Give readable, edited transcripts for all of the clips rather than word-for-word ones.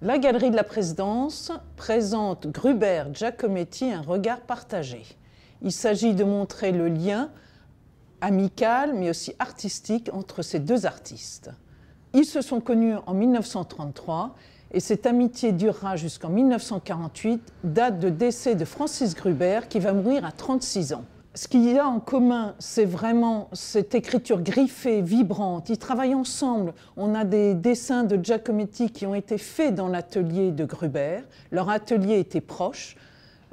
La Galerie de la Présidence présente Gruber-Giacometti un regard partagé. Il s'agit de montrer le lien amical mais aussi artistique entre ces deux artistes. Ils se sont connus en 1933 et cette amitié durera jusqu'en 1948, date de décès de Francis Gruber qui va mourir à 36 ans. Ce qu'il y a en commun, c'est vraiment cette écriture griffée, vibrante. Ils travaillent ensemble. On a des dessins de Giacometti qui ont été faits dans l'atelier de Gruber. Leur atelier était proche.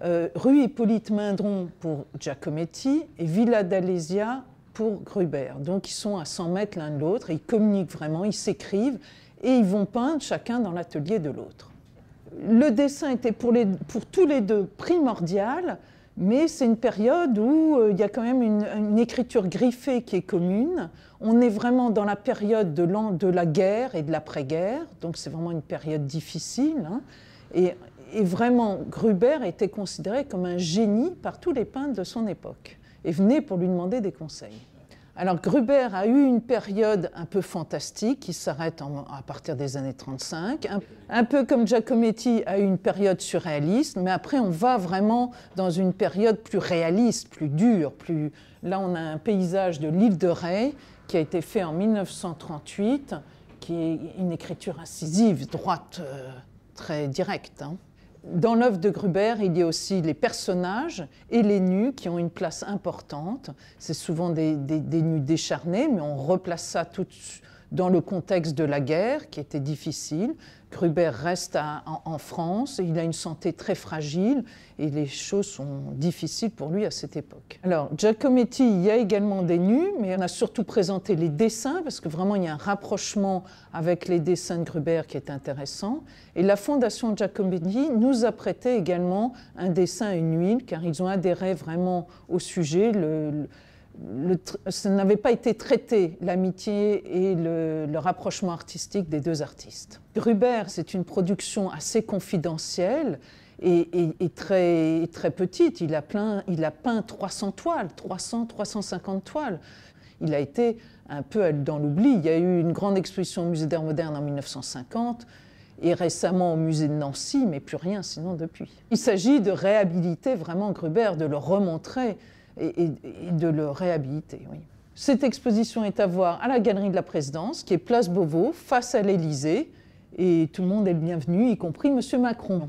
Rue Hippolyte Mindron pour Giacometti et Villa d'Alésia pour Gruber. Donc ils sont à 100 mètres l'un de l'autre, ils communiquent vraiment, ils s'écrivent et ils vont peindre chacun dans l'atelier de l'autre. Le dessin était pour tous les deux primordial, mais c'est une période où il y a quand même une écriture griffée qui est commune. On est vraiment dans la période de la guerre et de l'après-guerre, donc c'est vraiment une période difficile. Hein. Et vraiment, Gruber était considéré comme un génie par tous les peintres de son époque et venait pour lui demander des conseils. Alors Gruber a eu une période un peu fantastique qui s'arrête à partir des années 35, un peu comme Giacometti a eu une période surréaliste, mais après on va vraiment dans une période plus réaliste, plus dure. Là on a un paysage de l'île de Ré qui a été fait en 1938, qui est une écriture incisive, droite, très directe. Hein. Dans l'œuvre de Gruber, il y a aussi les personnages et les nus qui ont une place importante. C'est souvent des nus décharnés, mais on replace ça tout dans le contexte de la guerre, qui était difficile. Gruber reste en France, il a une santé très fragile et les choses sont difficiles pour lui à cette époque. Alors, Giacometti, il y a également des nus, mais on a surtout présenté les dessins, parce que vraiment il y a un rapprochement avec les dessins de Gruber qui est intéressant. Et la Fondation Giacometti nous a prêté également un dessin et une huile, car ils ont adhéré vraiment au sujet. Ça n'avait pas été traité, l'amitié et le rapprochement artistique des deux artistes. Gruber, c'est une production assez confidentielle et très, très petite. Il a peint 300 toiles, 350 toiles. Il a été un peu dans l'oubli. Il y a eu une grande exposition au Musée d'Art moderne en 1950 et récemment au Musée de Nancy, mais plus rien sinon depuis. Il s'agit de réhabiliter vraiment Gruber, de le remontrer et de le réhabiliter. Oui. Cette exposition est à voir à la Galerie de la Présidence, qui est place Beauvau, face à l'Élysée, et tout le monde est le bienvenu, y compris M. Macron.